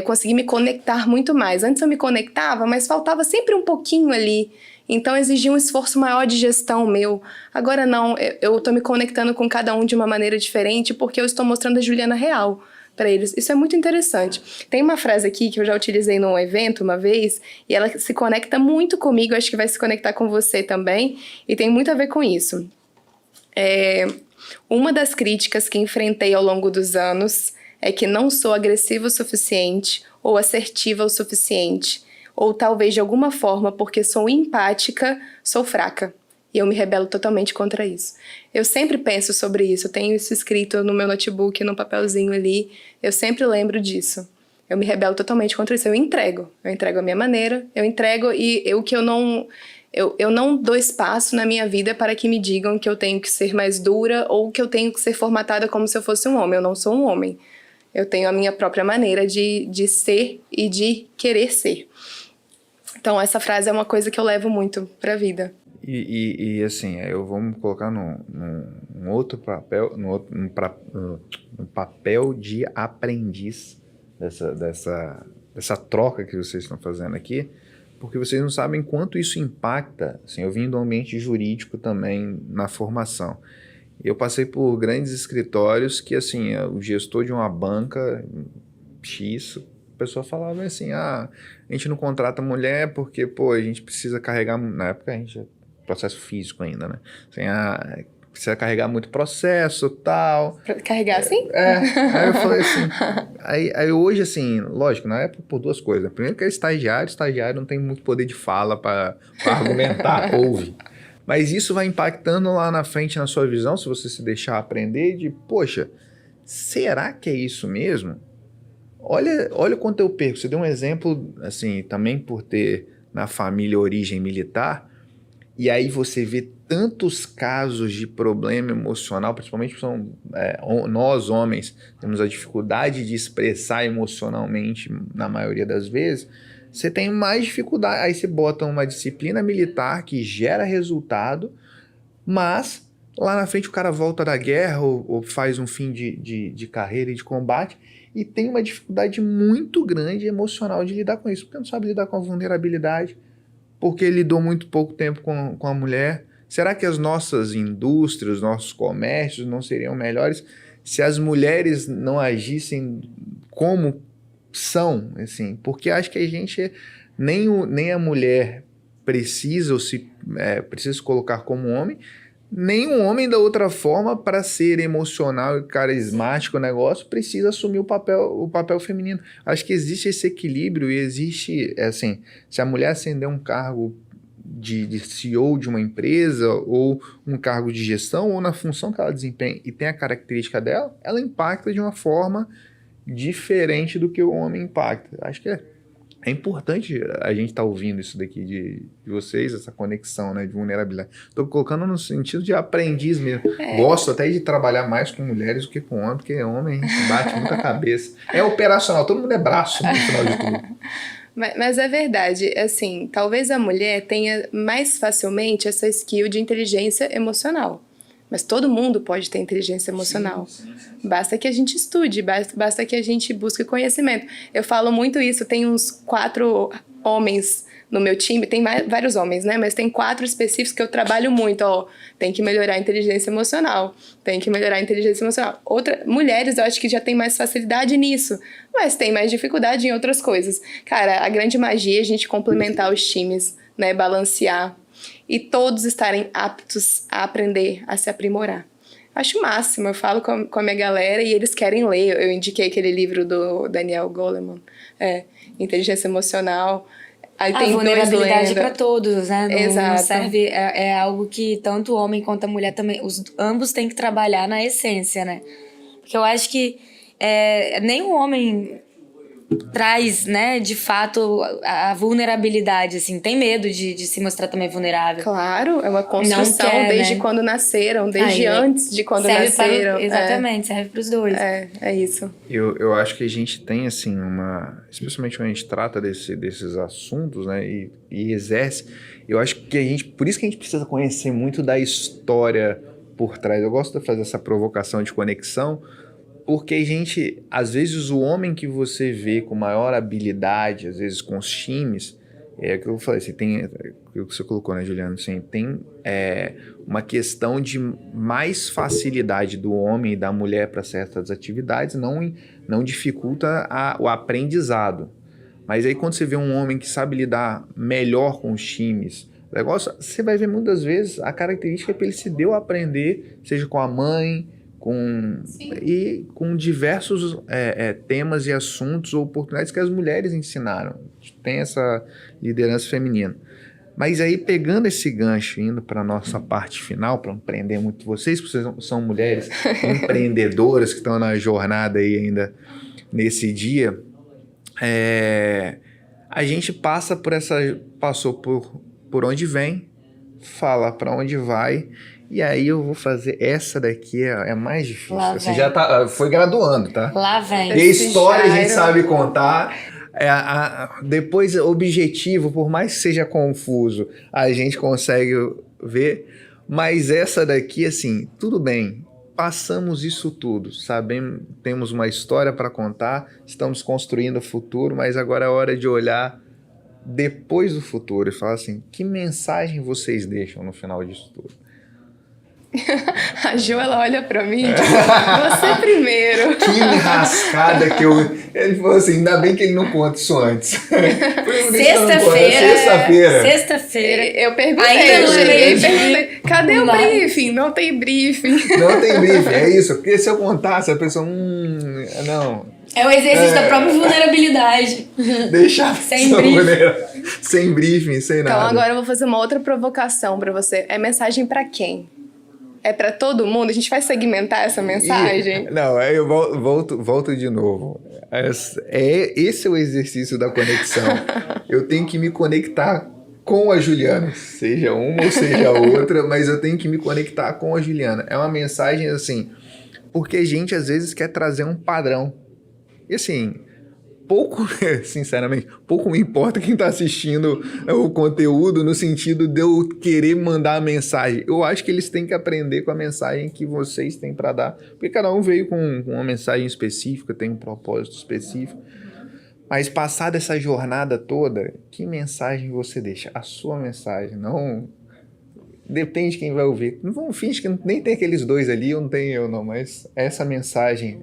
Consegui me conectar muito mais. Antes eu me conectava, mas faltava sempre um pouquinho ali. Então, exigia um esforço maior de gestão meu. Agora não, eu estou me conectando com cada um de uma maneira diferente, porque eu estou mostrando a Juliana real para eles. Isso é muito interessante. Tem uma frase aqui que eu já utilizei num evento uma vez, e ela se conecta muito comigo, acho que vai se conectar com você também, e tem muito a ver com isso. Uma das críticas que enfrentei ao longo dos anos é que não sou agressiva o suficiente, ou assertiva o suficiente, ou talvez de alguma forma, porque sou empática, sou fraca. E eu me rebelo totalmente contra isso. Eu sempre penso sobre isso, eu tenho isso escrito no meu notebook, no papelzinho ali, eu sempre lembro disso. Eu me rebelo totalmente contra isso, eu entrego a minha maneira, eu entrego eu não dou espaço na minha vida para que me digam que eu tenho que ser mais dura ou que eu tenho que ser formatada como se eu fosse um homem. Eu não sou um homem. Eu tenho a minha própria maneira de ser e de querer ser. Então essa frase é uma coisa que eu levo muito para a vida. E assim, eu vou me colocar num outro papel, no papel de aprendiz dessa troca que vocês estão fazendo aqui, porque vocês não sabem quanto isso impacta. Assim, eu vim do ambiente jurídico também na formação. Eu passei por grandes escritórios que, assim, o gestor de uma banca X, a pessoa falava assim, a gente não contrata mulher porque, a gente precisa carregar... Na época a gente... processo físico ainda, né? Assim, precisa carregar muito processo e tal. Carregar assim? Aí eu falei assim... Aí hoje, assim, lógico, na época por duas coisas. Primeiro que é estagiário não tem muito poder de fala para argumentar, ouve. Mas isso vai impactando lá na frente na sua visão, se você se deixar aprender de, poxa, será que é isso mesmo? Olha o quanto eu perco. Você deu um exemplo, assim, também por ter na família origem militar, e aí você vê tantos casos de problema emocional, principalmente nós homens temos a dificuldade de expressar emocionalmente na maioria das vezes, você tem mais dificuldade, aí você bota uma disciplina militar que gera resultado, mas lá na frente o cara volta da guerra ou faz um fim de carreira e de combate e tem uma dificuldade muito grande emocional de lidar com isso, porque não sabe lidar com a vulnerabilidade, porque lidou muito pouco tempo com a mulher. Será que as nossas indústrias, os nossos comércios não seriam melhores se as mulheres não agissem como são, assim? Porque acho que a gente, nem a mulher precisa se colocar como homem, nem um homem da outra forma, para ser emocional e carismático o negócio, precisa assumir o papel feminino. Acho que existe esse equilíbrio e existe, assim, se a mulher ascender um cargo de CEO de uma empresa ou um cargo de gestão ou na função que ela desempenha e tem a característica dela, ela impacta de uma forma diferente do que o homem impacta. Acho que É importante a gente estar ouvindo isso daqui de vocês, essa conexão, né, de vulnerabilidade. Estou colocando no sentido de aprendiz mesmo. Gosto até de trabalhar mais com mulheres do que com homens, porque homem a gente bate muita cabeça. É operacional, todo mundo é braço no final de tudo. Mas é verdade, assim, talvez a mulher tenha mais facilmente essa skill de inteligência emocional. Mas todo mundo pode ter inteligência emocional. Sim. Basta que a gente estude, basta que a gente busque conhecimento. Eu falo muito isso, tem uns 4 homens no meu time, tem vários homens, né? Mas tem 4 específicos que eu trabalho muito, ó. Tem que melhorar a inteligência emocional, mulheres eu acho que já tem mais facilidade nisso, mas tem mais dificuldade em outras coisas. Cara, a grande magia é a gente complementar os times, né? Balancear. E todos estarem aptos a aprender, a se aprimorar. Acho o máximo, eu falo com a minha galera e eles querem ler. Eu indiquei aquele livro do Daniel Goleman, Inteligência Emocional. Aí tem vulnerabilidade para todos, né? Exato. Não serve, é algo que tanto o homem quanto a mulher também, ambos têm que trabalhar na essência, né? Porque eu acho que nem o homem traz, né, de fato, a vulnerabilidade, assim, tem medo de se mostrar também vulnerável. Claro, é uma construção desde quando nasceram, desde antes de quando nasceram. Exatamente, serve para os dois. É isso. Eu acho que a gente tem, assim, especialmente quando a gente trata desses assuntos, né, e exerce, eu acho que por isso que a gente precisa conhecer muito da história por trás. Eu gosto de fazer essa provocação de conexão, porque às vezes o homem que você vê com maior habilidade, às vezes com os times, é o que eu falei, você tem, o que você colocou, né, Juliana, assim, tem uma questão de mais facilidade do homem e da mulher para certas atividades, não dificulta o aprendizado. Mas aí quando você vê um homem que sabe lidar melhor com os times, você vai ver muitas vezes a característica é para ele se deu a aprender, seja com a mãe, com diversos temas e assuntos ou oportunidades que as mulheres ensinaram. Tem essa liderança feminina. Mas aí, pegando esse gancho, indo para a nossa parte final, para empreender muito vocês são mulheres empreendedoras que estão na jornada aí ainda nesse dia, a gente passou por onde vem, fala para onde vai. E aí eu vou fazer essa daqui, é mais difícil. Você já foi graduando, tá? Lá vem. E a história a gente sabe contar. Depois, objetivo, por mais que seja confuso, a gente consegue ver. Mas essa daqui, assim, tudo bem. Passamos isso tudo, sabemos, temos uma história para contar, estamos construindo o futuro, mas agora é hora de olhar depois do futuro e falar assim, que mensagem vocês deixam no final disso tudo? A Ju, ela olha pra mim e diz, você primeiro. Que enrascada que eu... Ele falou assim, ainda bem que ele não conta isso antes. Sexta-feira. Eu perguntei, ainda perguntei, cadê o briefing? Não tem briefing. Não tem briefing, é isso. Porque se eu contasse, a pessoa, não... É o exercício da própria vulnerabilidade. Deixar sem briefing. Sem briefing, sem nada. Então agora eu vou fazer uma outra provocação pra você. É mensagem pra quem? É pra todo mundo? A gente vai segmentar essa mensagem? Não, aí eu volto de novo. Esse é o exercício da conexão. Eu tenho que me conectar com a Juliana, seja uma ou seja outra, mas eu tenho que me conectar com a Juliana. É uma mensagem assim, porque a gente às vezes quer trazer um padrão. E assim, sinceramente, pouco me importa quem está assistindo o conteúdo no sentido de eu querer mandar a mensagem. Eu acho que eles têm que aprender com a mensagem que vocês têm para dar, porque cada um veio com uma mensagem específica, tem um propósito específico. Mas passada essa jornada toda, que mensagem você deixa? A sua mensagem, não... Depende de quem vai ouvir. Não finge que nem tem aqueles dois ali, eu não tenho eu não, mas essa mensagem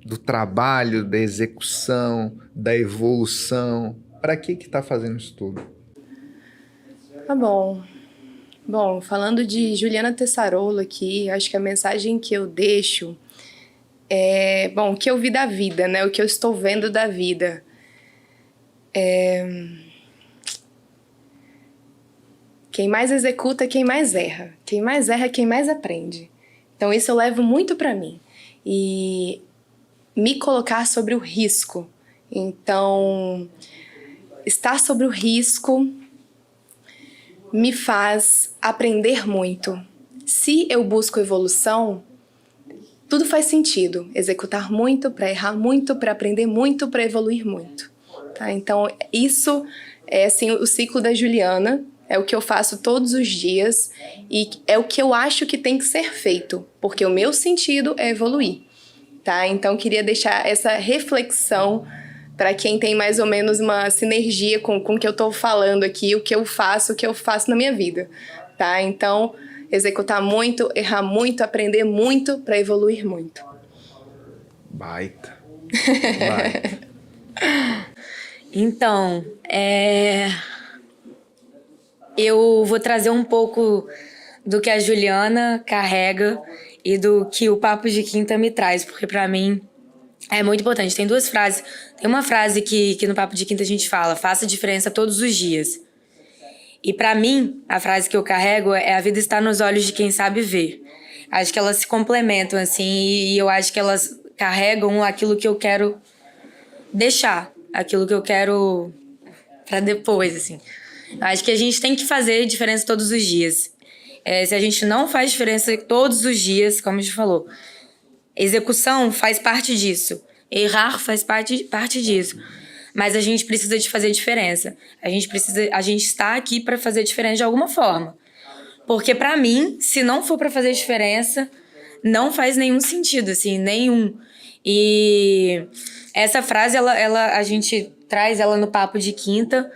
do trabalho, da execução, da evolução. Para que está fazendo isso tudo? Tá bom. Bom, falando de Juliana Tessarolo aqui, acho que a mensagem que eu deixo é... Bom, o que eu vi da vida, né? O que eu estou vendo da vida. Quem mais executa é quem mais erra. Quem mais erra é quem mais aprende. Então isso eu levo muito para mim. E... me colocar sobre o risco. Então, estar sobre o risco me faz aprender muito. Se eu busco evolução, tudo faz sentido. Executar muito para errar muito, para aprender muito, para evoluir muito. Tá? Então, isso é assim, o ciclo da Juliana. É o que eu faço todos os dias e é o que eu acho que tem que ser feito, porque o meu sentido é evoluir, tá? Então, queria deixar essa reflexão para quem tem mais ou menos uma sinergia com o que eu estou falando aqui, o que eu faço na minha vida, tá? Então, executar muito, errar muito, aprender muito para evoluir muito. Baita. Baita. Então, eu vou trazer um pouco do que a Juliana carrega e do que o Papo de Quinta me traz, porque pra mim é muito importante. Tem duas frases. Tem uma frase que no Papo de Quinta a gente fala: faça diferença todos os dias. E pra mim, a frase que eu carrego é: a vida está nos olhos de quem sabe ver. Acho que elas se complementam, assim, e eu acho que elas carregam aquilo que eu quero deixar, aquilo que eu quero pra depois, assim. Acho que a gente tem que fazer diferença todos os dias. Se a gente não faz diferença todos os dias, como a gente falou, execução faz parte disso. Errar faz parte disso. Mas a gente precisa de fazer diferença. A gente está aqui para fazer diferença de alguma forma. Porque pra mim, se não for para fazer diferença, não faz nenhum sentido, assim, nenhum. E essa frase, a gente traz ela no Papo de Quinta,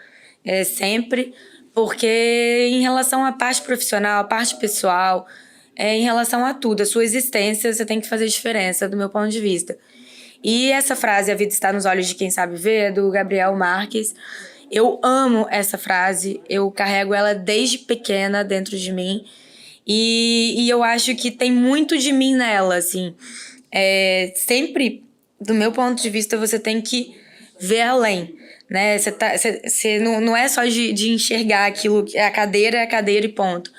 sempre, porque em relação à parte profissional, à parte pessoal, em relação a tudo, a sua existência, você tem que fazer diferença, do meu ponto de vista. E essa frase, a vida está nos olhos de quem sabe ver, é do Gabriel Marques. Eu amo essa frase, eu carrego ela desde pequena dentro de mim, e eu acho que tem muito de mim nela, assim. Sempre, do meu ponto de vista, você tem que ver além, né? Você não é só de enxergar aquilo, é a cadeira e ponto.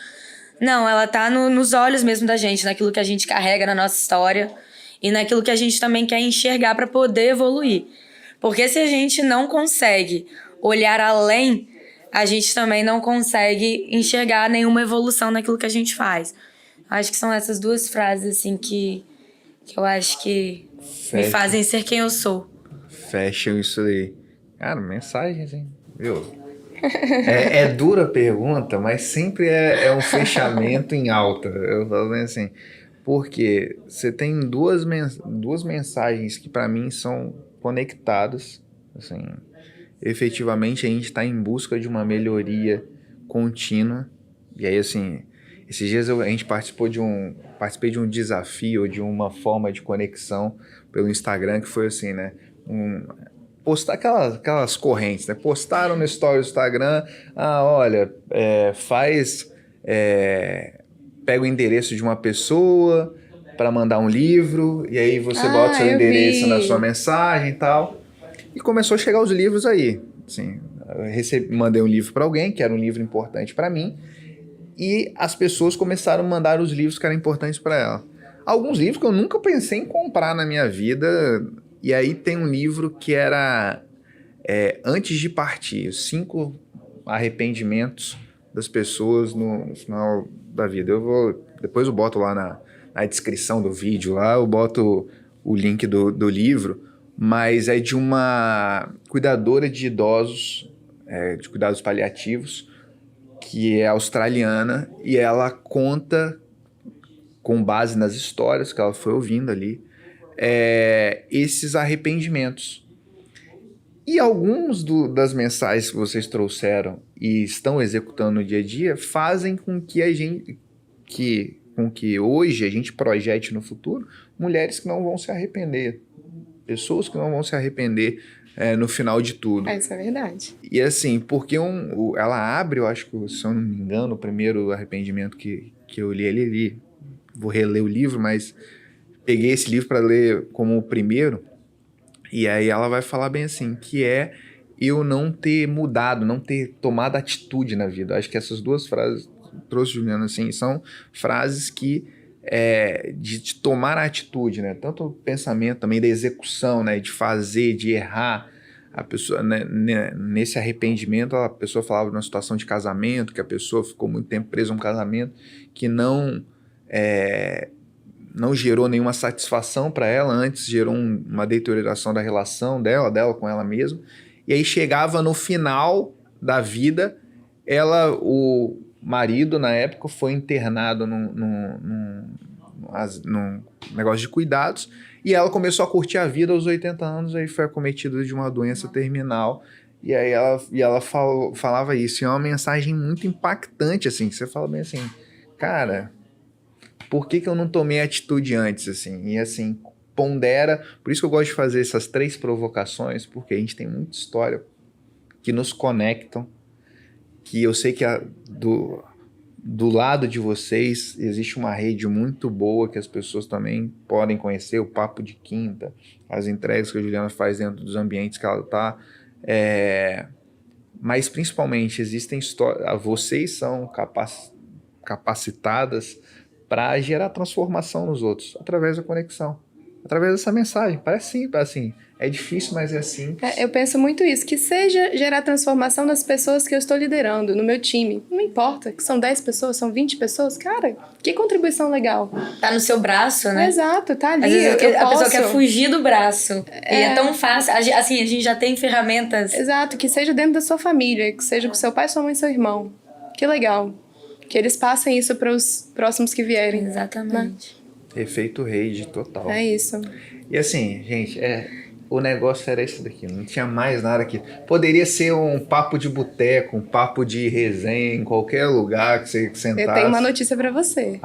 Não, ela tá nos olhos mesmo da gente, naquilo que a gente carrega na nossa história e naquilo que a gente também quer enxergar para poder evoluir. Porque se a gente não consegue olhar além, a gente também não consegue enxergar nenhuma evolução naquilo que a gente faz. Acho que são essas duas frases, assim, que eu acho que me fazem ser quem eu sou. Fecham isso aí. Cara, mensagens, hein? Viu? É dura a pergunta, mas sempre é um fechamento em alta. Eu falo assim, porque você tem duas mensagens que para mim são conectadas. Assim, efetivamente a gente está em busca de uma melhoria contínua. E aí, assim, esses dias a gente participei de um desafio, de uma forma de conexão pelo Instagram, que foi assim, né? Postar aquelas correntes, né? Postaram no story do Instagram, olha, pega o endereço de uma pessoa para mandar um livro, e aí você bota seu endereço na sua mensagem e tal. E começou a chegar os livros aí. Assim, mandei um livro para alguém, que era um livro importante para mim, e as pessoas começaram a mandar os livros que eram importantes para ela. Alguns livros que eu nunca pensei em comprar na minha vida. E aí tem um livro que era Antes de Partir, os 5 arrependimentos das pessoas no final da vida. Depois eu boto lá na descrição do vídeo, lá eu boto o link do livro, mas é de uma cuidadora de idosos, de cuidados paliativos, que é australiana, e ela conta, com base nas histórias que ela foi ouvindo ali, esses arrependimentos. E alguns das mensagens que vocês trouxeram e estão executando no dia a dia fazem com que com que hoje a gente projete no futuro mulheres que não vão se arrepender, pessoas que não vão se arrepender no final de tudo. Isso é verdade. E assim, porque ela abre, eu acho que, se eu não me engano, o primeiro arrependimento que eu li, vou reler o livro, mas peguei esse livro para ler como o primeiro, e aí ela vai falar bem assim, que eu não ter mudado, não ter tomado atitude na vida. Acho que essas duas frases, trouxe Juliana, assim, são frases que de tomar a atitude, né? Tanto o pensamento também da execução, né? De fazer, de errar, a pessoa, né, nesse arrependimento, a pessoa falava de uma situação de casamento, que a pessoa ficou muito tempo presa a um casamento que não gerou nenhuma satisfação para ela, antes gerou uma deterioração da relação dela com ela mesma. E aí chegava no final da vida, o marido, na época, foi internado num negócio de cuidados, e ela começou a curtir a vida aos 80 anos, aí foi acometida de uma doença terminal, e aí ela falava isso, e é uma mensagem muito impactante, assim, que você fala bem assim, cara, por que eu não tomei atitude antes, assim, e assim, pondera, por isso que eu gosto de fazer essas 3 provocações, porque a gente tem muita história que nos conectam, que eu sei que do lado de vocês existe uma rede muito boa que as pessoas também podem conhecer, o Papo de Quinta, as entregas que a Juliana faz dentro dos ambientes que ela está, mas principalmente existem histórias, vocês são capacitadas para gerar transformação nos outros, através da conexão, através dessa mensagem. Parece simples, assim, é difícil, mas é simples. Eu penso muito isso, que seja gerar transformação nas pessoas que eu estou liderando, no meu time. Não importa, que são 10 pessoas, são 20 pessoas, cara, que contribuição legal. Tá no seu braço, né? Exato, tá ali. Às vezes a pessoa posso. quer fugir do braço. E é tão fácil. Assim, a gente já tem ferramentas. Exato, que seja dentro da sua família, que seja com seu pai, sua mãe e seu irmão. Que legal. Que eles passem isso para os próximos que vierem. Exatamente. Né? Efeito rede total. É isso. E assim, gente, o negócio era esse daqui, não tinha mais nada aqui. Poderia ser um papo de boteco, um papo de resenha em qualquer lugar que você sentasse. Eu tenho uma notícia pra você.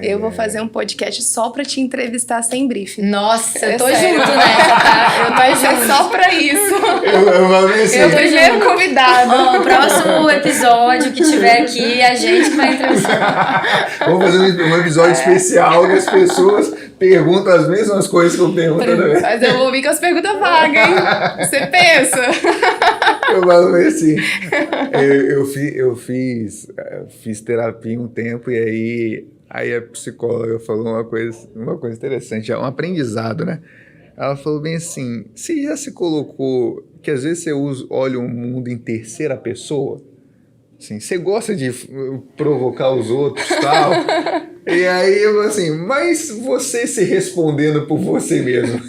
Eu vou fazer um podcast só pra te entrevistar sem briefing. Nossa, eu tô sério. junto nessa, tá? Vai ser só pra isso. Eu vou ver assim. Eu primeiro convidado. Ó, o próximo episódio que tiver aqui, a gente que vai entrevistar. Vamos fazer um episódio especial que as pessoas perguntam as mesmas coisas que eu pergunto também. Mas eu vou ouvir com as perguntas vagas, hein? Você pensa? Eu falo assim, eu fiz terapia um tempo e aí a psicóloga falou uma coisa interessante, é um aprendizado, né? Ela falou bem assim, você já se colocou, que às vezes você olha o mundo em terceira pessoa, assim, você gosta de provocar os outros e tal, e aí eu assim, mas você se respondendo por você mesmo...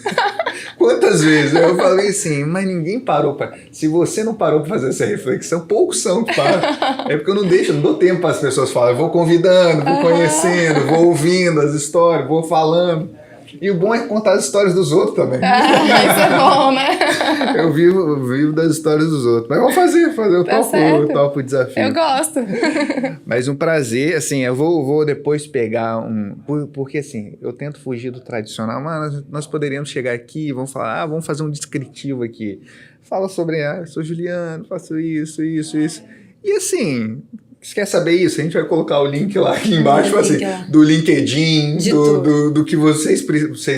Quantas vezes eu falei assim, mas ninguém parou para... Se você não parou para fazer essa reflexão, poucos são que param. É porque eu não dou tempo para as pessoas falarem. Eu vou convidando, vou conhecendo, vou ouvindo as histórias, vou falando. E o bom é contar as histórias dos outros também. Isso é bom, né? Eu vivo das histórias dos outros. Mas vamos fazer eu topo o desafio. Eu gosto. Mas um prazer, assim, eu vou depois pegar porque assim, eu tento fugir do tradicional, mas nós poderíamos chegar aqui e vamos falar, vamos fazer um descritivo aqui. Fala sobre, eu sou Juliano, faço isso. E assim... Você quer saber isso? A gente vai colocar o link lá aqui embaixo, assim, do LinkedIn, do que vocês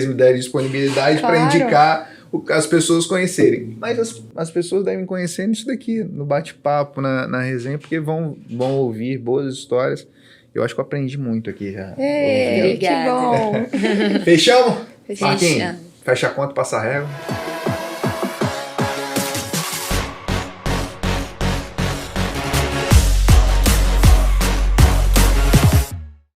me derem disponibilidade para indicar as pessoas conhecerem. Mas as pessoas devem conhecer isso daqui, no bate-papo, na resenha, porque vão ouvir boas histórias. Eu acho que eu aprendi muito aqui já. Obrigada. Que bom. Fechamos? Fechamos. Marquinhos, fecha a conta, passa a régua.